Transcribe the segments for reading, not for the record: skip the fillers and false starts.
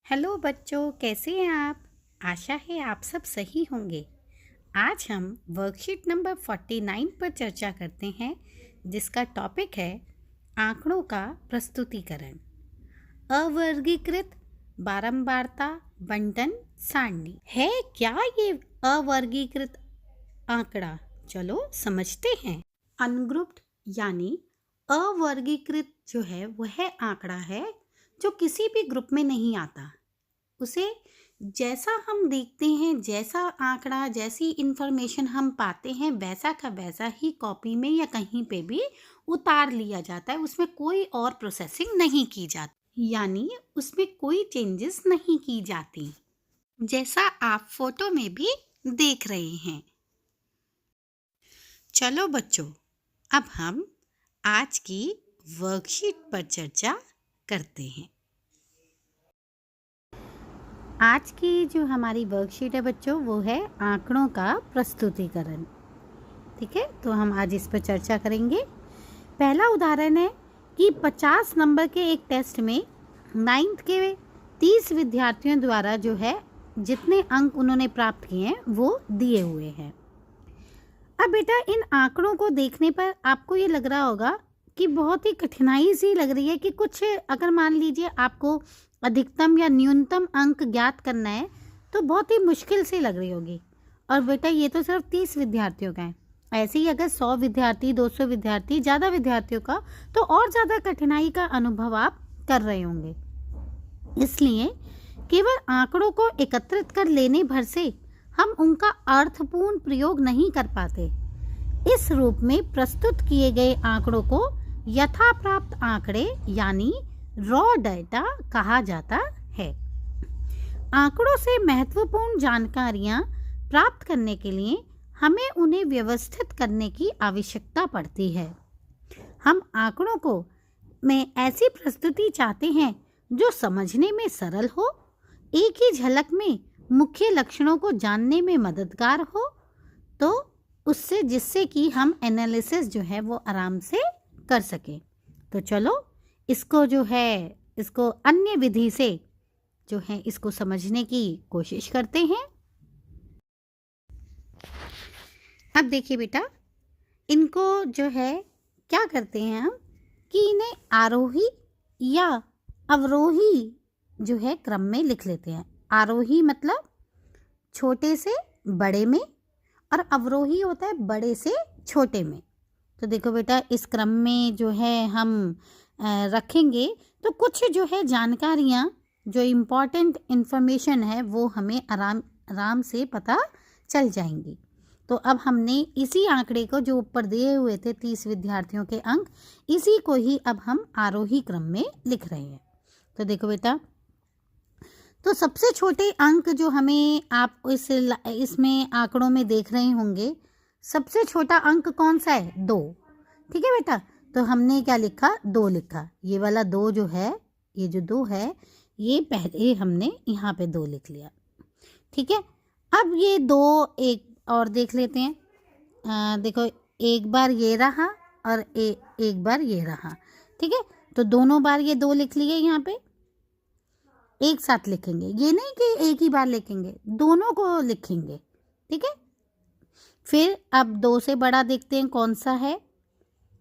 Hello बच्चों, कैसे हैं आप? आशा है आप सब सही होंगे। आज हम वर्कशीट नंबर 49 पर चर्चा करते हैं, जिसका टॉपिक है आंकड़ों का प्रस्तुतीकरण। अवर्गीकृत बारंबारता बंटन सारणी है क्या ये अवर्गीकृत आंकड़ा? चलो समझते हैं। अनग्रुप्ड यानी अवर्गीकृत जो है वह आंकड़ा है जो किसी भी ग्रुप में नहीं आता। उसे जैसा हम देखते हैं, जैसा आंकड़ा, जैसी इंफॉर्मेशन हम पाते हैं, वैसा का वैसा ही कॉपी में या कहीं पे भी उतार लिया जाता है। उसमें कोई और प्रोसेसिंग नहीं की जाती, यानी उसमें कोई चेंजेस नहीं की जाती, जैसा आप फोटो में भी देख रहे हैं। चलो बच्चों, अब हम आज की वर्कशीट पर चर्चा करते हैं। आज की जो हमारी वर्कशीट है बच्चों, वो है आंकड़ों का प्रस्तुतीकरण। ठीक है, तो हम आज इस पर चर्चा करेंगे। पहला उदाहरण है कि 50 नंबर के एक टेस्ट में 9th के 30 विद्यार्थियों द्वारा जो है जितने अंक उन्होंने प्राप्त किए हैं वो दिए हुए हैं। अब बेटा, इन आंकड़ों को देखने पर आपको ये लग रहा होगा कि बहुत ही कठिनाई सी लग रही है कि कुछ, अगर मान लीजिए आपको अधिकतम या न्यूनतम अंक ज्ञात करना है तो बहुत ही मुश्किल से लग रही होगी। और बेटा, ये तो सिर्फ 30 विद्यार्थियों का है। ऐसे ही अगर 100 विद्यार्थी, 200 विद्यार्थी, ज़्यादा विद्यार्थियों का, तो और ज़्यादा कठिनाई का अनुभव आप कर रहे होंगे। इसलिए केवल आंकड़ों को एकत्रित कर लेने भर से हम उनका अर्थपूर्ण प्रयोग नहीं कर पाते। इस रूप में प्रस्तुत किए गए आंकड़ों को यथाप्राप्त आंकड़े यानी रॉ डेटा कहा जाता है। आंकड़ों से महत्वपूर्ण जानकारियां प्राप्त करने के लिए हमें उन्हें व्यवस्थित करने की आवश्यकता पड़ती है। हम आंकड़ों को में ऐसी प्रस्तुति चाहते हैं जो समझने में सरल हो, एक ही झलक में मुख्य लक्षणों को जानने में मददगार हो, तो उससे जिससे कि हम एनालिसिस जो है वो आराम से कर सकें। तो चलो इसको जो है, इसको अन्य विधि से जो है इसको समझने की कोशिश करते हैं। अब देखिए बेटा, इनको जो है क्या करते हैं हम कि इन्हें आरोही या अवरोही जो है क्रम में लिख लेते हैं। आरोही मतलब छोटे से बड़े में, और अवरोही होता है बड़े से छोटे में। तो देखो बेटा, इस क्रम में जो है हम रखेंगे तो कुछ जो है जानकारियाँ, जो इम्पॉर्टेंट इन्फॉर्मेशन है वो हमें आराम से पता चल जाएंगी। तो अब हमने इसी आंकड़े को, जो ऊपर दिए हुए थे 30 विद्यार्थियों के अंक, इसी को ही अब हम आरोही क्रम में लिख रहे हैं। तो देखो बेटा, तो सबसे छोटे अंक जो हमें आप इसमें आंकड़ों में देख रहे होंगे, सबसे छोटा अंक कौन सा है? 2। ठीक है बेटा, तो हमने क्या लिखा? 2 लिखा। ये वाला 2 जो है, ये जो 2 है, ये पहले हमने यहाँ पे 2 लिख लिया। ठीक है, अब ये 2 एक और देख लेते हैं। देखो, एक बार ये रहा और एक बार ये रहा। ठीक है, तो दोनों बार ये 2 लिख लिए। यहाँ पे एक साथ लिखेंगे, ये नहीं कि एक ही बार लिखेंगे, दोनों को लिखेंगे। ठीक है, फिर अब 2 से बड़ा देखते हैं कौन सा है।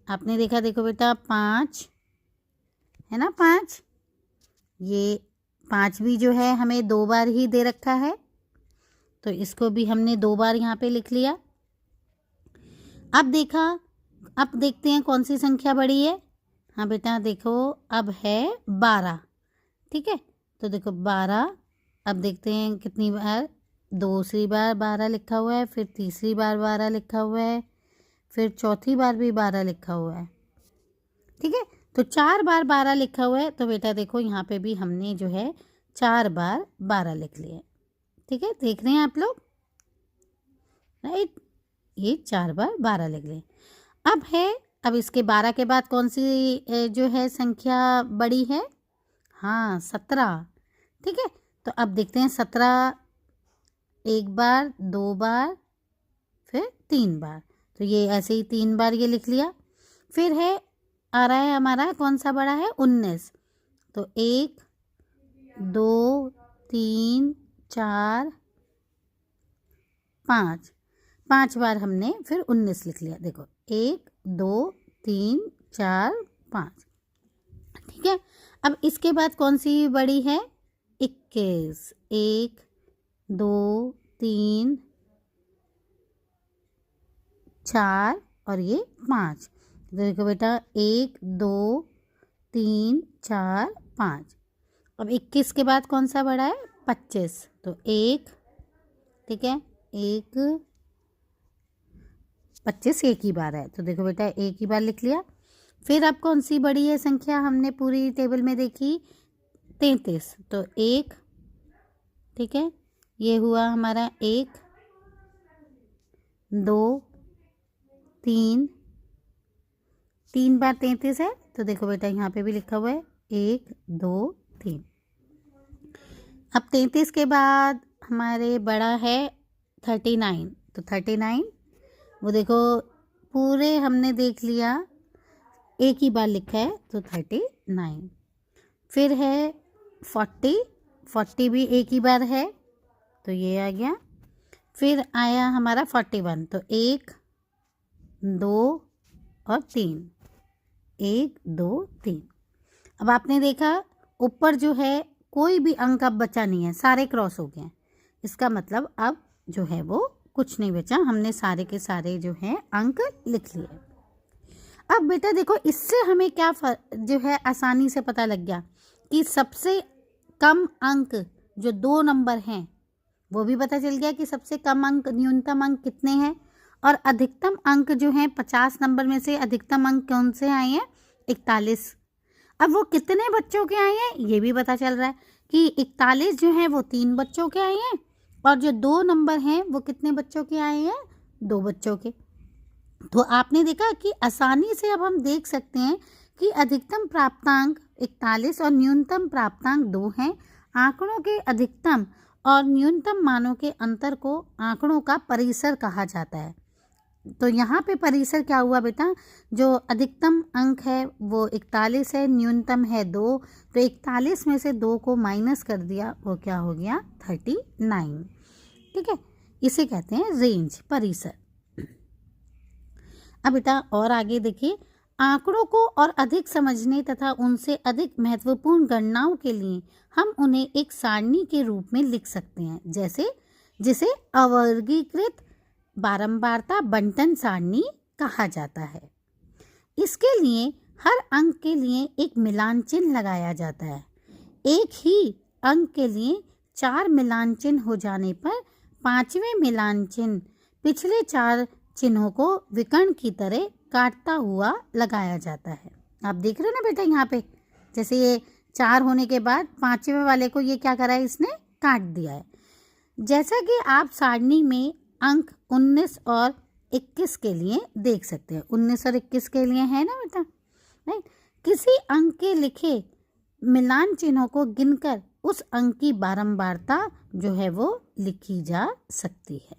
आपने देखा, देखो बेटा, 5 है ना, 5। ये 5 भी जो है हमें 2 बार ही दे रखा है, तो इसको भी हमने 2 बार यहाँ पे लिख लिया। अब देखा, अब देखते हैं कौन सी संख्या बड़ी है। हाँ बेटा, देखो अब है 12। ठीक है, तो देखो 12। अब देखते हैं कितनी बार, दूसरी बार 12 लिखा हुआ है, फिर तीसरी बार 12 लिखा हुआ है, फिर चौथी बार भी 12 लिखा हुआ है। ठीक है, तो 4 बार 12 लिखा हुआ है। तो बेटा देखो, यहाँ पे भी हमने जो है 4 बार 12 लिख लिए। ठीक है, देख रहे हैं आप लोग, राइट? ये 4 बार 12 लिख लिए। अब इसके 12 के बाद कौन सी जो है संख्या बड़ी है? हाँ, 17। ठीक है, तो अब देखते हैं 17 एक बार, 2 बार, फिर 3 बार। तो ये ऐसे ही 3 बार ये लिख लिया। फिर है, आ रहा है हमारा कौन सा बड़ा है? 19। तो 1, 2, 3 4 5, 5 बार हमने फिर 19 लिख लिया। देखो 1 2 3 4 5, ठीक है। अब इसके बाद कौन सी बड़ी है? 21। 1 2 3 4 और ये 5। देखो बेटा 1 2 3 4 5। अब 21 के बाद कौन सा बड़ा है? 25। तो 1, ठीक है, 1 25 एक ही बार है, तो देखो बेटा एक ही बार लिख लिया। फिर अब कौन सी बड़ी है संख्या हमने पूरी टेबल में देखी? 33। तो 1, ठीक है, ये हुआ हमारा 1 2 3, 3 बार 33 है, तो देखो बेटा यहाँ पे भी लिखा हुआ है 1 2 3। अब 33 के बाद हमारे बड़ा है 39। तो 39, वो देखो पूरे हमने देख लिया, एक ही बार लिखा है, तो 39। फिर है 40, 40 भी एक ही बार है, तो ये आ गया। फिर आया हमारा 41। तो 1 2 और 3, 1 2 3। अब आपने देखा ऊपर जो है कोई भी अंक अब बचा नहीं है, सारे क्रॉस हो गए हैं। इसका मतलब अब जो है वो कुछ नहीं बचा, हमने सारे के सारे जो है अंक लिख लिए। अब बेटा देखो इससे हमें क्या जो है आसानी से पता लग गया कि सबसे कम अंक जो 2 नंबर हैं वो भी पता चल गया कि सबसे कम अंक न्यूनतम अंक कितने हैं, और अधिकतम अंक जो हैं 50 नंबर में से अधिकतम अंक कौन से आए हैं? 41। अब वो कितने बच्चों के आए हैं ये भी पता चल रहा है कि 41 जो हैं वो 3 बच्चों के आए हैं, और जो 2 नंबर हैं वो कितने बच्चों के आए हैं? 2 बच्चों के। तो आपने देखा कि आसानी से अब हम देख सकते हैं कि अधिकतम प्राप्तांक 41 और न्यूनतम प्राप्तांक 2 हैं। आंकड़ों के अधिकतम और न्यूनतम मानों के अंतर को आंकड़ों का परिसर कहा जाता है। तो यहाँ पे परिसर क्या हुआ बेटा? जो अधिकतम अंक है वो 41 है, न्यूनतम है 2, तो 41 में से 2 को माइनस कर दिया, वो क्या हो गया? 39, ठीक है। इसे कहते हैं रेंज, परिसर। अब बेटा और आगे देखिए, आंकड़ों को और अधिक समझने तथा उनसे अधिक महत्वपूर्ण गणनाओं के लिए हम उन्हें एक सारणी के रूप में लिख सकते हैं, जैसे जिसे अवर्गीकृत बारंबारता बंटन सारणी कहा जाता है। इसके लिए हर अंक के लिए एक मिलान चिन्ह लगाया जाता है। एक ही अंक के लिए 4 मिलान चिन्ह हो जाने पर 5वें मिलान चिन्ह पिछले 4 चिन्हों को विकर्ण की तरह काटता हुआ लगाया जाता है। आप देख रहे हो ना बेटा, यहाँ पे जैसे ये 4 होने के बाद 5वें वाले को ये क्या करा है? इसने काट दिया है। जैसा कि आप सारणी में अंक 19 और 21 के लिए देख सकते हैं, 19 और 21 के लिए है ना बेटा, राइट। किसी अंक के लिखे मिलान चिन्हों को गिनकर उस अंक की बारंबारता जो है वो लिखी जा सकती है।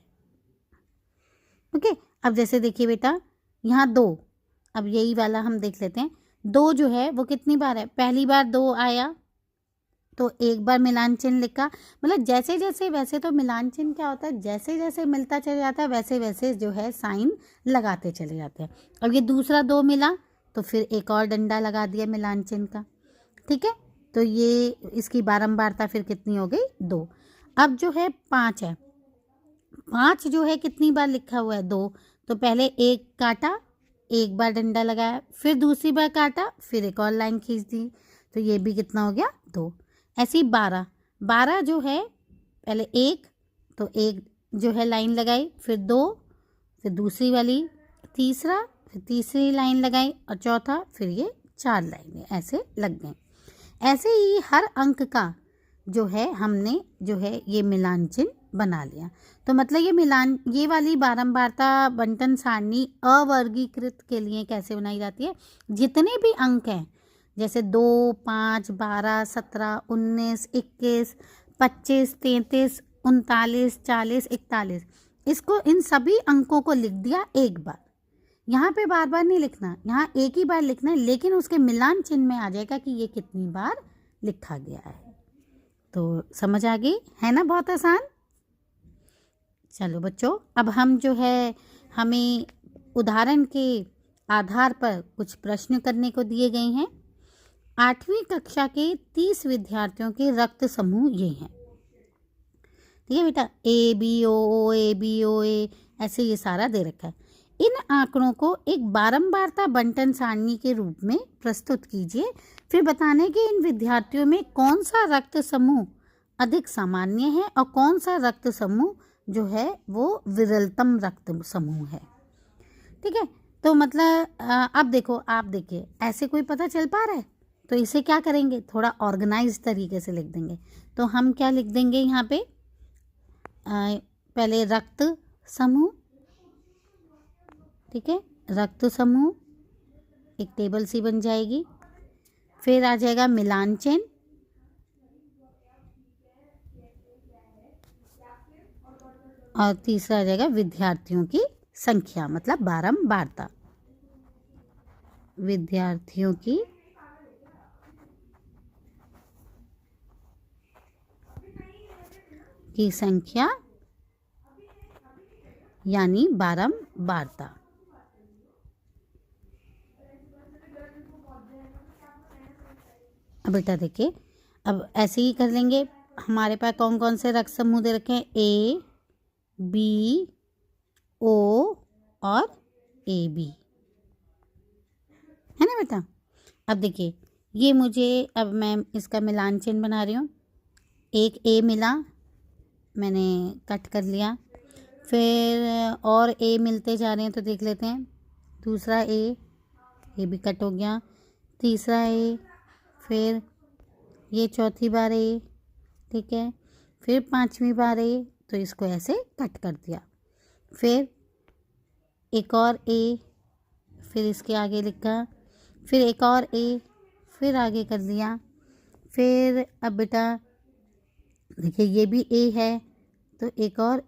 ओके, अब जैसे देखिए बेटा यहाँ 2, अब यही वाला हम देख लेते हैं। 2 जो है वो कितनी बार है? पहली बार 2 आया तो एक बार मिलान चिन्ह लिखा, मतलब जैसे जैसे, वैसे तो मिलान चिन्ह क्या होता है, जैसे जैसे मिलता चला जाता है वैसे वैसे जो है साइन लगाते चले जाते हैं। अब ये दूसरा 2 मिला तो फिर एक और डंडा लगा दिया मिलान चिन्ह का, ठीक है। तो ये इसकी बारंबारता फिर कितनी हो गई? 2। अब जो है 5 है, 5 जो है कितनी बार लिखा हुआ है? 2। तो पहले एक काटा, एक बार डंडा लगाया, फिर दूसरी बार काटा, फिर एक और लाइन खींच दी, तो ये भी कितना हो गया? 2। ऐसी 12 जो है, पहले 1 तो एक जो है लाइन लगाई, फिर 2, फिर दूसरी वाली, तीसरा, फिर तीसरी लाइन लगाई, और चौथा, फिर ये 4 लाइनें ऐसे लग गई। ऐसे ही हर अंक का जो है हमने जो है ये मिलान चिन्ह बना लिया। तो मतलब ये वाली बारंबारता बंटन सारणी अवर्गीकृत के लिए कैसे बनाई जाती है? जितने भी अंक हैं जैसे 2 5 12 17 19 21 25 33 39 40 41, इसको इन सभी अंकों को लिख दिया एक बार। यहाँ पे बार बार नहीं लिखना, यहाँ एक ही बार लिखना है, लेकिन उसके मिलान चिन्ह में आ जाएगा कि ये कितनी बार लिखा गया है। तो समझ आ गई है ना, बहुत आसान। चलो बच्चों, अब हम जो है हमें उदाहरण के आधार पर कुछ प्रश्न करने को दिए गए हैं। 8वीं कक्षा के 30 विद्यार्थियों के रक्त समूह ये हैं। ठीक है बेटा, A B O A B O ए, ऐसे ये सारा दे रखा है। इन आंकड़ों को एक बारंबारता बंटन सारणी के रूप में प्रस्तुत कीजिए। फिर बताने कि इन विद्यार्थियों में कौन सा रक्त समूह अधिक सामान्य है और कौन सा रक्त समूह जो है वो विरलतम रक्त समूह है। ठीक है, तो मतलब अब देखो, आप देखिए ऐसे कोई पता चल पा रहा है, तो इसे क्या करेंगे, थोड़ा ऑर्गेनाइज तरीके से लिख देंगे। तो हम क्या लिख देंगे यहाँ पे, पहले रक्त समूह, ठीक है, रक्त समूह, एक टेबल सी बन जाएगी। फिर आ जाएगा मिलान चिन्ह, और तीसरा आ जाएगा विद्यार्थियों की संख्या, मतलब बारंबारता, विद्यार्थियों की संख्या यानी बारंबारता। अब बेटा देखिए, अब ऐसे ही कर लेंगे। हमारे पास कौन कौन से रक्त समूह दे रखे हैं, ए बी ओ और ए बी, है ना बेटा। अब देखिए, ये मुझे, अब मैं इसका मिलान चिन्ह बना रही हूँ। एक ए मिला, मैंने कट कर लिया। फिर और ए मिलते जा रहे हैं, तो देख लेते हैं। दूसरा ए, ये भी कट हो गया। तीसरा ए, फिर ये चौथी बार ए, ठीक है। फिर 5वीं बार ए, तो इसको ऐसे कट कर दिया। फिर एक और ए, फिर इसके आगे लिखा, फिर एक और ए, फिर आगे कर दिया। फिर अब बेटा देखिए, ये भी ए है, तो एक और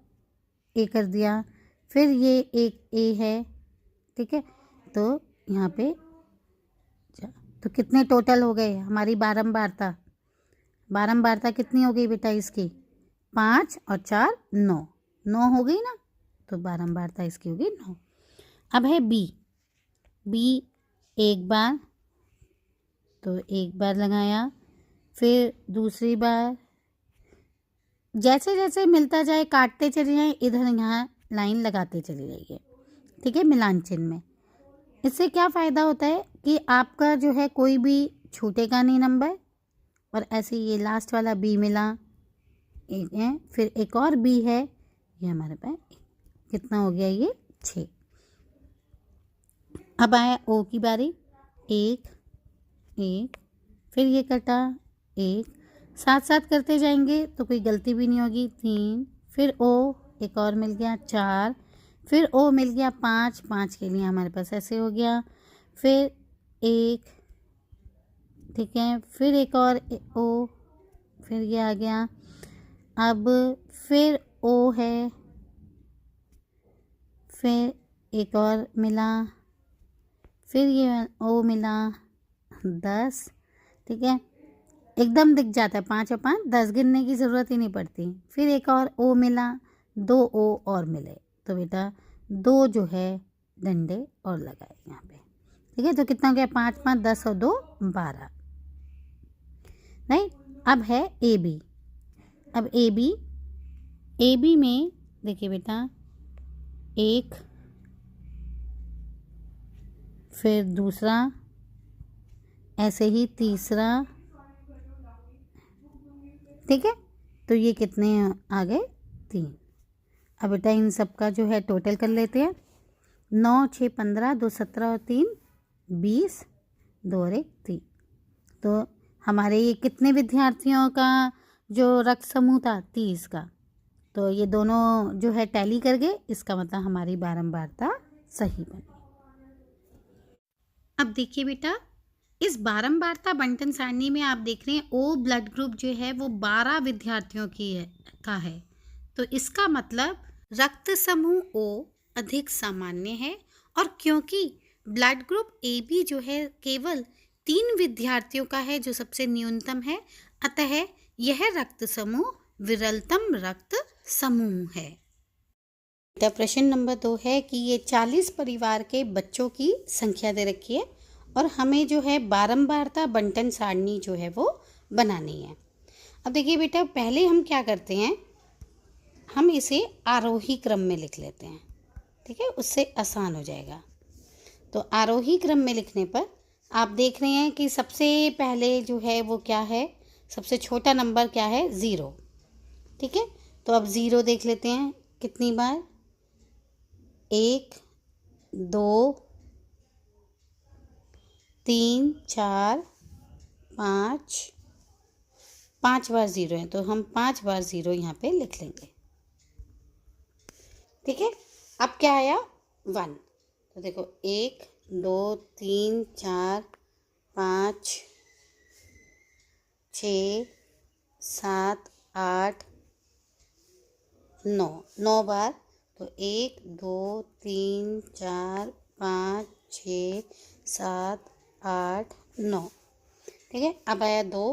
ए कर दिया। फिर ये एक ए है, ठीक है। तो यहाँ पे तो कितने टोटल हो गए हमारी बारंबारता, बारंबारता कितनी हो गई बेटा इसकी, 5 और 4 9, 9 हो गई ना, तो बारंबारता इसकी हो गई 9। अब है बी, बी एक बार, तो एक बार लगाया। फिर दूसरी बार, जैसे जैसे मिलता जाए काटते चले जाए, इधर यहाँ लाइन लगाते चले जाइए, ठीक है, मिलान चिन्ह में। इससे क्या फ़ायदा होता है कि आपका जो है कोई भी छूटेगा नहीं नंबर। और ऐसे ये लास्ट वाला बी मिला, एक है, फिर एक और बी है, ये हमारे पास कितना हो गया, ये 6। अब आया ओ की बारी, एक एक, फिर ये कटा एक, साथ साथ करते जाएंगे तो कोई गलती भी नहीं होगी। 3, फिर ओ एक और मिल गया 4, फिर ओ मिल गया 5, 5 के लिए हमारे पास ऐसे हो गया। फिर एक, ठीक है, फिर एक और ओ, फिर ये आ गया। अब फिर ओ है, फिर एक और मिला, फिर ये ओ मिला 10, ठीक है, एकदम दिख जाता है 5 और 5 10, गिनने की ज़रूरत ही नहीं पड़ती। फिर एक और ओ मिला, 2 ओ और मिले, तो बेटा 2 जो है डंडे और लगाए यहाँ पे, ठीक है। तो कितना हो गया, 5 5 10 और 2 12, राइट। अब है ए बी, अब ए बी में देखिए बेटा, एक, फिर दूसरा, ऐसे ही तीसरा, ठीक है। तो ये कितने आ गए, 3। अब बेटा इन सब का जो है टोटल कर लेते हैं। 9 6 15, 2 17 और 3 20, 2 और 1 3। तो हमारे ये कितने विद्यार्थियों का जो रक्त समूह था, 30 का। तो ये दोनों जो है टैली कर गए, इसका मतलब हमारी बारंबारता सही बनी। अब देखिए बेटा, इस बारंबारता बंटन सारणी में आप देख रहे हैं ओ ब्लड ग्रुप जो है वो 12 विद्यार्थियों का है। तो इसका मतलब रक्त समूह ओ अधिक सामान्य है, और क्योंकि ब्लड ग्रुप ए बी जो है केवल 3 विद्यार्थियों का है जो सबसे न्यूनतम है, अतः यह रक्त समूह विरलतम रक्त समूह है। प्रश्न नंबर 2 है कि ये 40 परिवार के बच्चों की संख्या दे रखी है और हमें जो है बारंबारता बंटन सारणी जो है वो बनानी है। अब देखिए बेटा, पहले हम क्या करते हैं, हम इसे आरोही क्रम में लिख लेते हैं, ठीक है, उससे आसान हो जाएगा। तो आरोही क्रम में लिखने पर आप देख रहे हैं कि सबसे पहले जो है वो क्या है, सबसे छोटा नंबर क्या है, 0, ठीक है। तो अब 0 देख लेते हैं कितनी बार, 1 2 3 4 5 5 बार 0 है, तो हम 5 बार 0 यहाँ पे लिख लेंगे, ठीक है। अब क्या आया, 1, तो देखो 1 2 3 4 5 6 7 8 9 9 बार, तो 1 2 3 4 5 6 7 8 9, ठीक है। अब आया 2,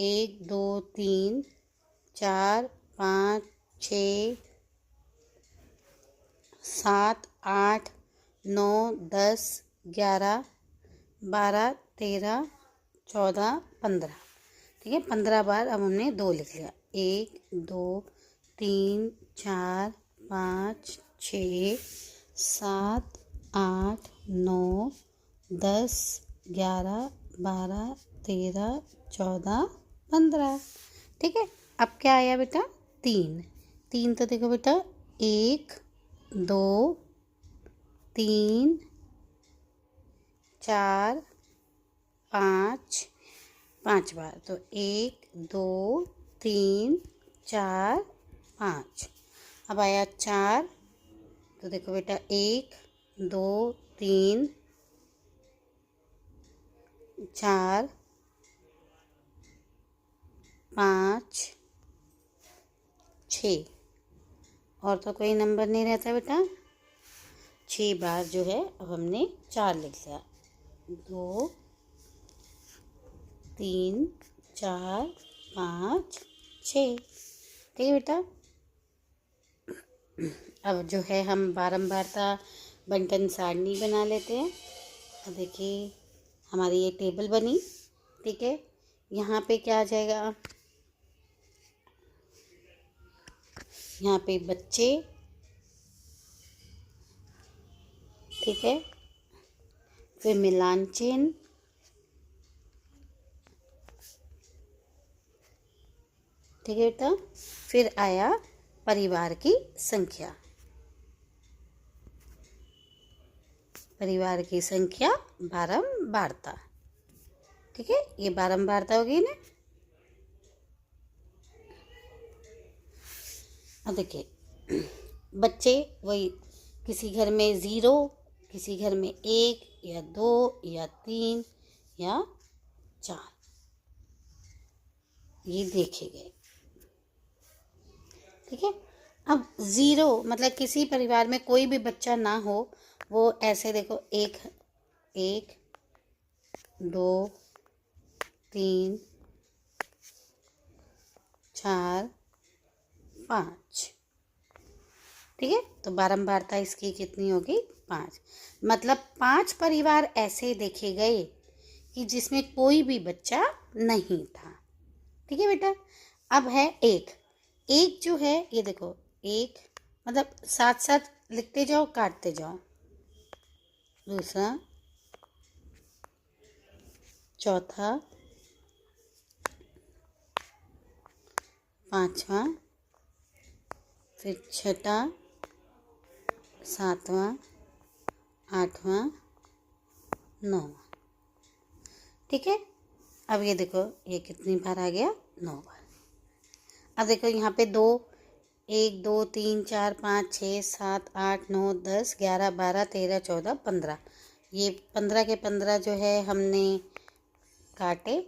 1 2 3 4 5 6 7 8 9 10 11 12 13 14 15, ठीक है। 15 बार अब हमने 2 लिख लिया, 1 2 3 4 5 6 7 8 9 10 11 12 13 14 15, ठीक है। अब क्या आया बेटा, 3 3, तो देखो बेटा 1 2 3 4 5 5 बार, तो 1 2 3 4 5। अब आया 4, तो देखो बेटा 1 2 3 4 5 6, और तो कोई नंबर नहीं रहता बेटा, 6 बार जो है अब हमने 4 लिख लिया, 2 3 4 5 6, ठीक है बेटा। अब जो है हम बारंबारता बंटन सारणी बना लेते हैं। अब देखिए हमारी ये टेबल बनी, ठीक है। यहाँ पे क्या आ जाएगा, यहाँ पे बच्चे, ठीक है, फिर मिलान चिन्ह, ठीक है बेटा, फिर आया परिवार की संख्या, परिवार की संख्या बारंबारता, ठीक है, ये बारंबारता होगी ना। अब देखिए बच्चे वही, किसी घर में 0, किसी घर में 1 या 2 या 3 या 4, ये देखे गए, ठीक है। अब 0 मतलब किसी परिवार में कोई भी बच्चा ना हो, वो ऐसे देखो 1 1 2 3 4 5, ठीक है। तो बारंबारता इसकी कितनी होगी, 5, मतलब 5 परिवार ऐसे देखे गए कि जिसमें कोई भी बच्चा नहीं था, ठीक है बेटा। अब है 1 1 जो है, ये देखो 1 मतलब साथ साथ लिखते जाओ काटते जाओ, दूसरा चौथा पांचवा, फिर छठा, सातवां, आठवां, नौवां, ठीक है। अब ये देखो ये कितनी बार आ गया, 9 बार। अब देखो यहाँ पे 2 1 2 3 4 5 6 7 8 9 10 11 12 13 14 15, ये 15 के 15 जो है हमने काटे,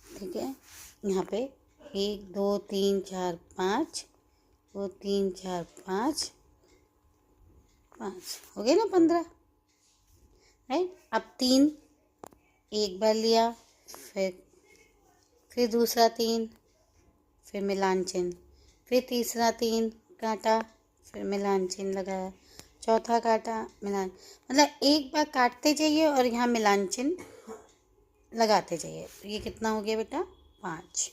ठीक है। यहाँ पे 1 2 3 4 5 2 3 4 5 5 हो गए ना 15, राइट। अब 3 एक बार लिया, फिर फिर दूसरा 3, फिर मिलान चिन्ह, फिर तीसरा 3 काटा, फिर मिलान चिन्ह लगाया, चौथा काटा, मिलान, मतलब एक बार काटते जाइए और यहाँ मिलान चिन्ह लगाते जाइए। तो ये कितना हो गया बेटा? 5।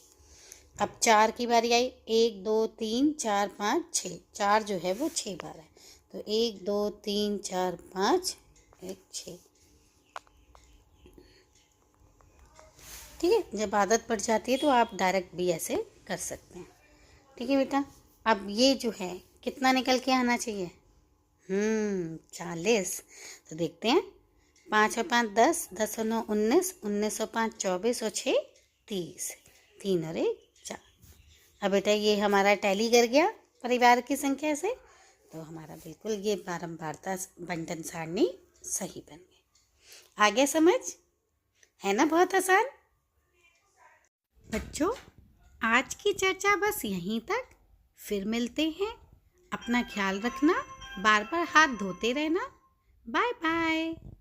अब 4 की बारी आई। 1 2 3 4 5 6, 4 जो है वो 6 बार है। तो 1 2 3 4 5 1 6। ठीक है, जब आदत पड़ जाती है तो आप डायरेक्ट भी ऐसे कर सकते हैं। ठीक है बेटा, अब ये जो है कितना निकल के आना चाहिए? 40। तो देखते हैं, 5 और 5 10, 10 और 9 19, 19 और 5 24 और 6 30, 3 और 1 4। अब बेटा ये हमारा टैली कर गया परिवार की संख्या से, तो हमारा बिल्कुल ये बारंबारता बंटन सारणी सही बन गई। आ गया समझ? है ना बहुत आसान? बच्चों, आज की चर्चा बस यहीं तक। फिर मिलते हैं। अपना ख्याल रखना, बार बार हाथ धोते रहना। Bye bye.